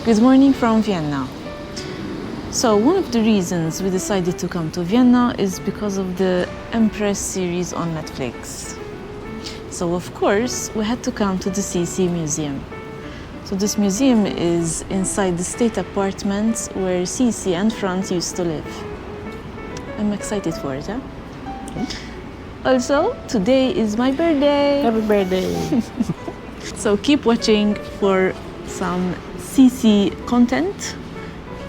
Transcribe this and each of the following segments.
Good morning from Vienna. So one of the reasons we decided to come to Vienna is because of the Empress series on Netflix. So of course we had to come to the Sisi Museum. So this museum is inside the state apartments where Sisi and Franz used to live. I'm excited for it, huh? Also, today is my birthday. Happy birthday! So keep watching for some Sisi content,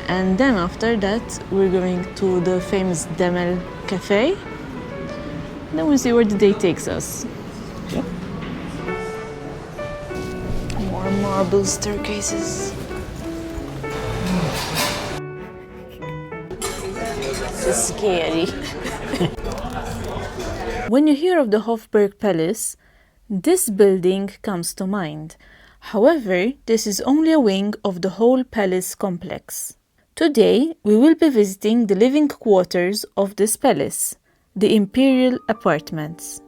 and then after that we're going to the famous Demel Café. Then we'll see where the day takes us. Yeah. More marble staircases. This is scary. When you hear of the Hofburg Palace, this building comes to mind. However, this is only a wing of the whole palace complex. Today, we will be visiting the living quarters of this palace, the imperial apartments.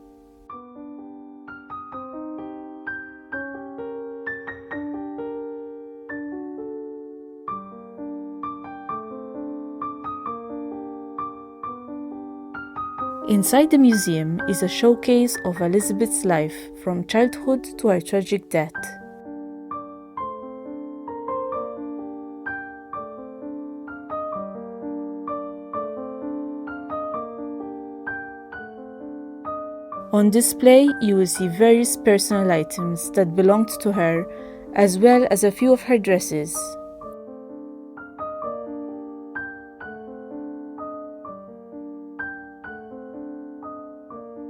Inside the museum is a showcase of Elizabeth's life from childhood to her tragic death. On display, you will see various personal items that belonged to her, as well as a few of her dresses.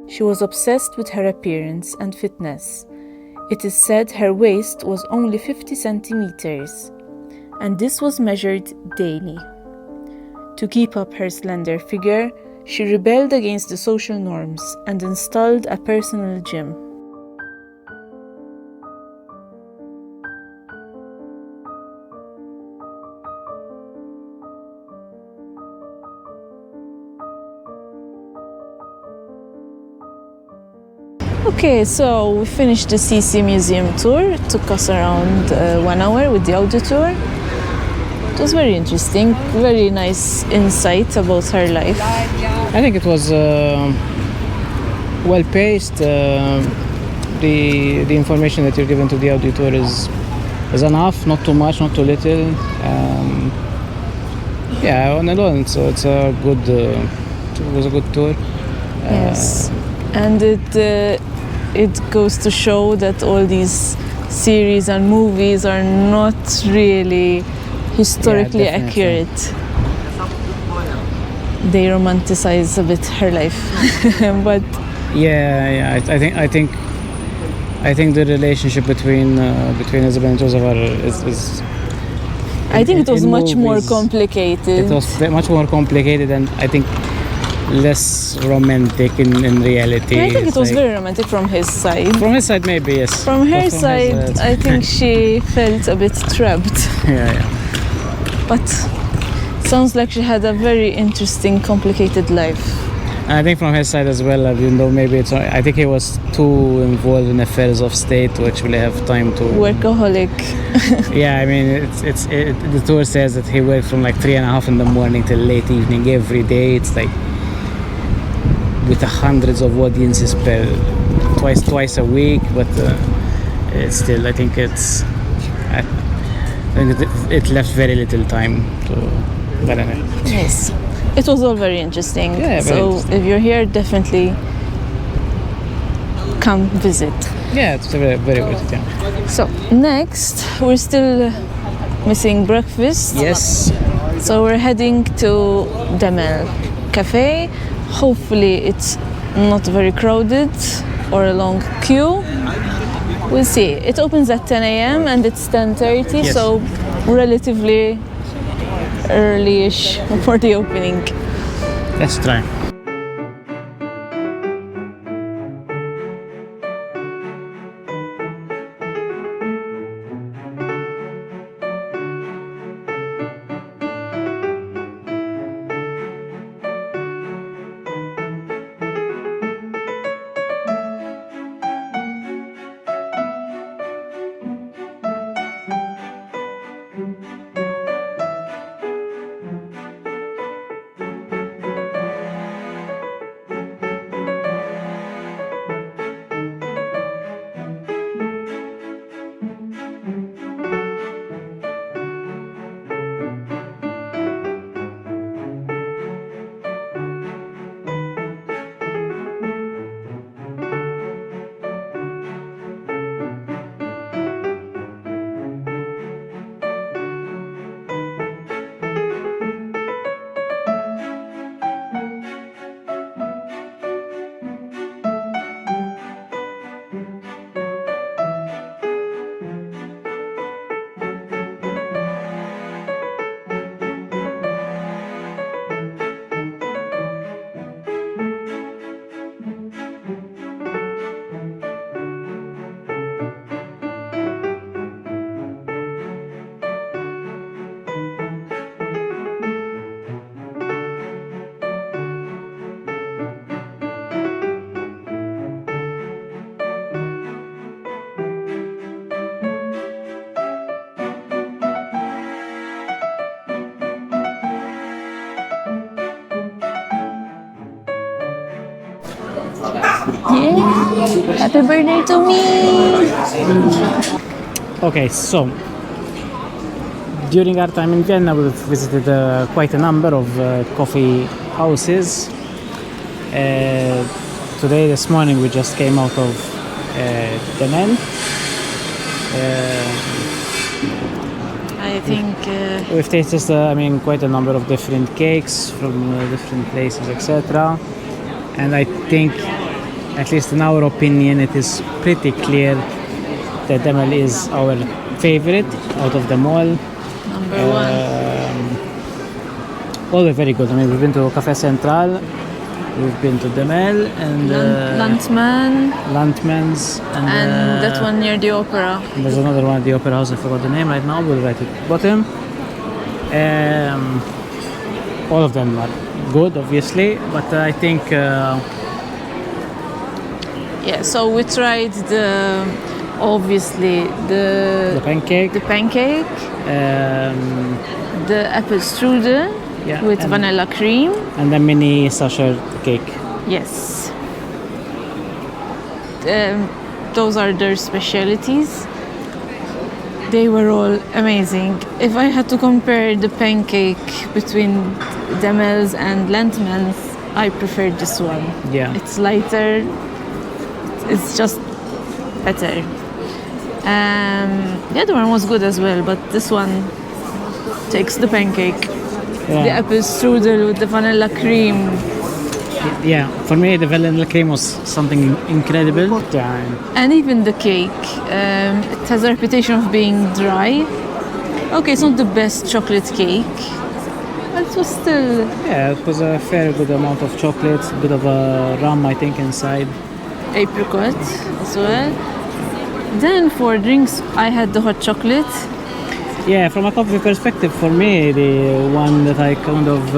She was obsessed with her appearance and fitness. It is said her waist was only 50 centimeters, and this was measured daily. To keep up her slender figure, she rebelled against the social norms and installed a personal gym. Okay, so we finished the Sisi Museum tour. It took us around 1 hour with the audio tour. It was very interesting, very nice insight about her life. I think it was well paced. The information that you're given to the auditor is enough, not too much, not too little. Yeah, on and on. So it's a good. It was a good tour. Yes, and it goes to show that all these series and movies are not really historically accurate. They romanticize a bit her life, but yeah. I think the relationship between Isabel and Joseph is. I think it was much more movies, complicated. It was much more complicated, and I think less romantic in reality. I think it was very romantic from his side. From his side, maybe, yes. From her side, I think she felt a bit trapped. Yeah. But sounds like she had a very interesting, complicated life. And I think from his side as well, even though maybe I think he was too involved in affairs of state to actually have time to... Workaholic. Yeah, I mean, the tour says that he worked from like 3:30 in the morning till late evening every day. It's like with hundreds of audiences twice a week, but it's still, I think it left very little time to. But anyway. Yes, it was all very interesting. Yeah, so interesting. if you're here, definitely come visit. Yeah, it's very, very worth it. Yeah. So next, we're still missing breakfast. Yes. So we're heading to Demel Café. Hopefully it's not very crowded or a long queue. We'll see. It opens at 10 a.m. and it's 10:30, Yes. so relatively early-ish for the opening. Let's try. Yeah! Happy birthday to me! Okay, so during our time in Vienna, we visited quite a number of coffee houses. Today, this morning, we just came out of Demel. I think We've tasted, quite a number of different cakes from different places, etc. And I think, at least in our opinion, it is pretty clear that Demel is our favorite out of them all. number one. All are very good. I mean, we've been to Café Central, we've been to Demel and Landmann's, And that one near the opera. and there's another one at the Opera House. I forgot the name right now. We'll write it at the bottom. All of them are good, obviously, but I think Yeah, so we tried obviously the pancake, the pancake, the apple strudel yeah, with and, vanilla cream. and the mini sachet cake. Yes. Those are their specialities. They were all amazing. If I had to compare the pancake between Demel's and Landmann's, I preferred this one. Yeah. It's lighter. It's just better. The other one was good as well, but this one takes the pancake. Yeah. The apple strudel with the vanilla cream. Yeah, for me the vanilla cream was something incredible. And even the cake, it has a reputation of being dry. Okay, it's not the best chocolate cake, but it was still... Yeah, it was a fair good amount of chocolate, a bit of a rum I think inside. apricot as well. Then for drinks, I had the hot chocolate. Yeah, from a coffee perspective, for me, the one that I kind of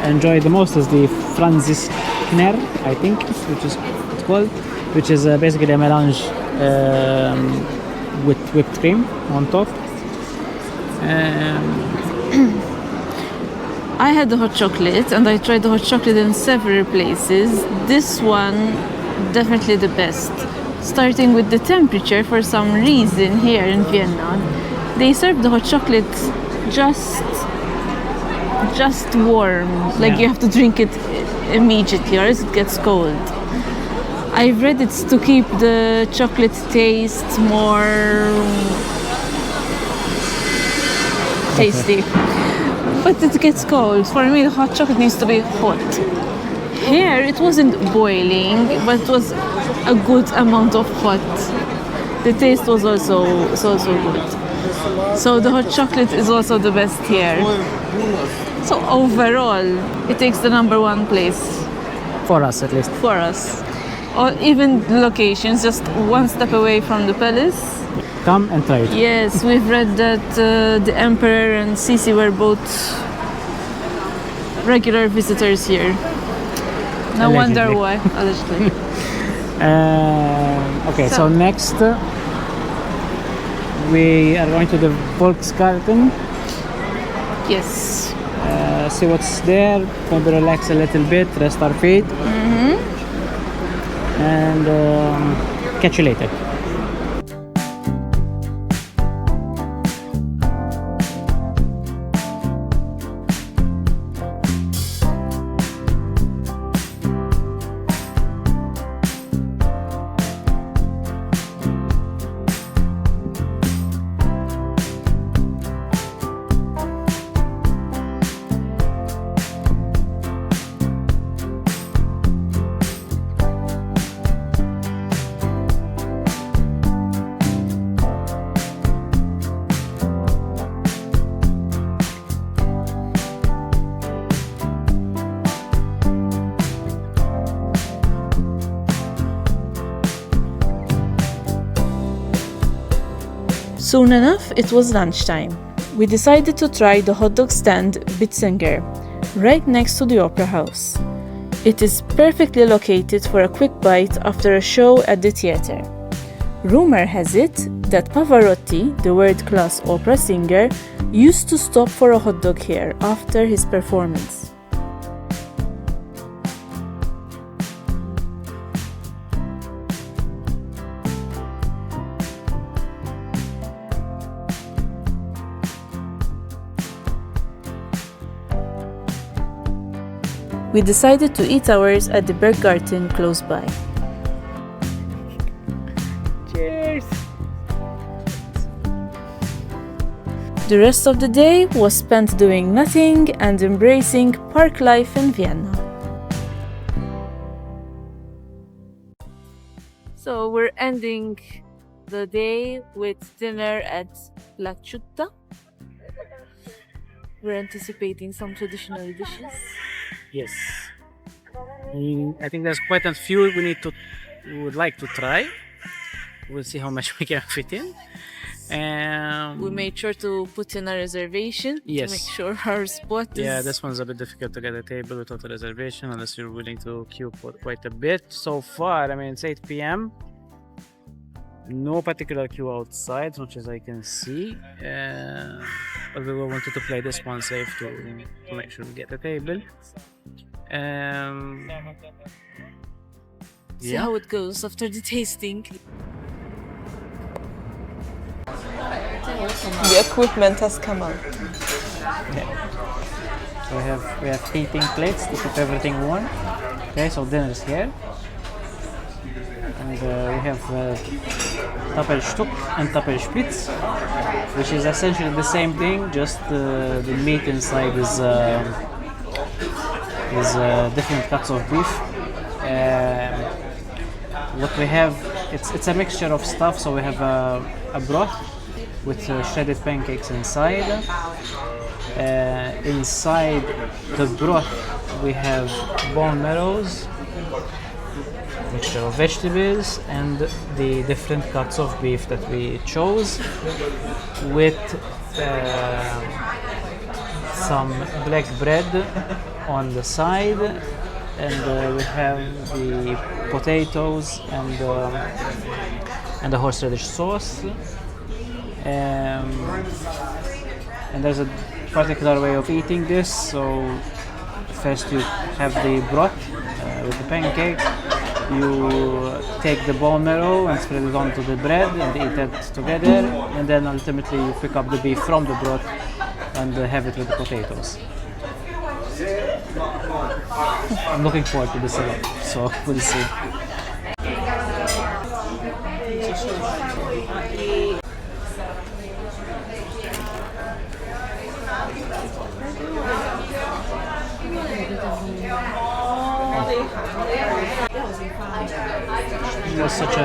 enjoy the most is the Franziskaner, I think, which is it's called, which is basically a melange with whipped cream on top. I had the hot chocolate, and I tried the hot chocolate in several places. This one, definitely the best. Starting with the temperature, for some reason here in Vienna, they serve the hot chocolate just warm. Like Yeah. you have to drink it immediately, or else it gets cold. I've read it's to keep the chocolate taste more tasty. But it gets cold. For me, the hot chocolate needs to be hot. Here, it wasn't boiling, but it was a good amount of hot. The taste was also good. So the hot chocolate is also the best here. So overall, it takes the number one place For us, at least. for us. Or even the locations, just one step away from the palace. Come and try it. Yes, we've read that the Emperor and Sisi were both regular visitors here. No wonder Allegedly. why, allegedly. Okay, so next we are going to the Volksgarten. Yes. See what's there, maybe relax a little bit, rest our feet, and catch you later. Soon enough, it was lunchtime. We decided to try the hot dog stand Bitzinger, right next to the Opera House. It is perfectly located for a quick bite after a show at the theater. Rumor has it that Pavarotti, the world-class opera singer, used to stop for a hot dog here after his performance. we decided to eat ours at the Berggarten close by. Cheers! The rest of the day was spent doing nothing and embracing park life in Vienna. So we're ending the day with dinner at Placutta. We're anticipating some traditional dishes. Yes. I think there's quite a few we would like to try. We'll see how much we can fit in. We made sure to put in a reservation Yes. to make sure our spot is... Yeah, this one's a bit difficult to get a table without a reservation unless you're willing to queue for quite a bit. So far, I mean, it's 8 p.m. No particular queue outside, as much as I can see. But we wanted to play this one safe to make sure we get a table. See how it goes after the tasting. The equipment has come out. Yeah. So we have heating plates to keep everything warm. Okay, so dinner is here. And we have Tappelstück and Tappelspitz, which is essentially the same thing, just the meat inside is different cuts of beef. What we have, it's a mixture of stuff. So we have a broth with shredded pancakes inside. Inside the broth we have bone marrows, mixture of vegetables, and the different cuts of beef that we chose, with some black bread on the side, and we have the potatoes and the horseradish sauce. And there's a particular way of eating this. So first you have the broth with the pancake. You take the bone marrow and spread it onto the bread and eat it together, and then ultimately you pick up the beef from the broth and have it with the potatoes. I'm looking forward to this a lot, so we'll see. It was such a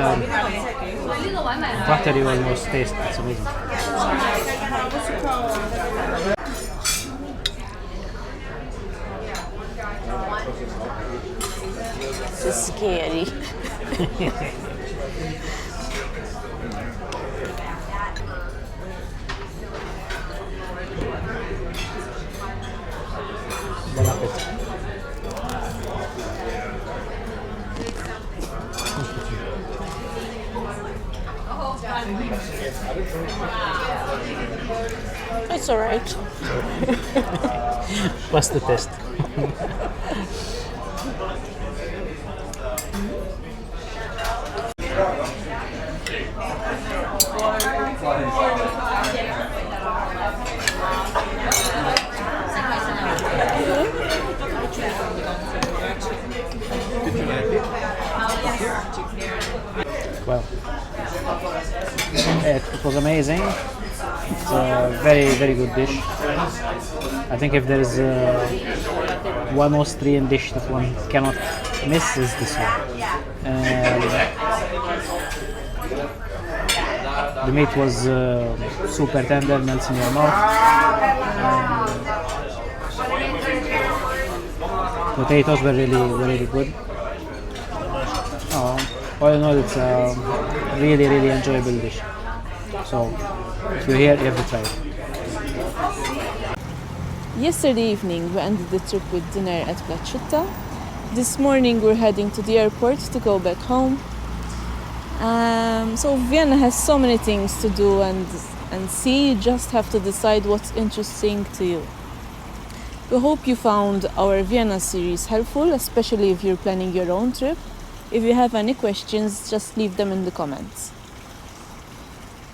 buttery almost taste, it's amazing. This is scary. Bon appétit. It's alright. What's the test? Well, it was amazing. It's a very, very good dish. I think if there is one Austrian dish that one cannot miss, is this one. The meat was super tender, melts in your mouth. Potatoes were really good. All in all, it's a really, really enjoyable dish. So, if you're here, you have to try it. Yesterday evening, we ended the trip with dinner at Placutta. This morning, we're heading to the airport to go back home. So Vienna has so many things to do and see. You just have to decide what's interesting to you. We hope you found our Vienna series helpful, especially if you're planning your own trip. If you have any questions, just leave them in the comments.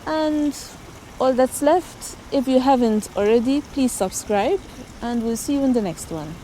And all that's left, if you haven't already, please subscribe, and we'll see you in the next one.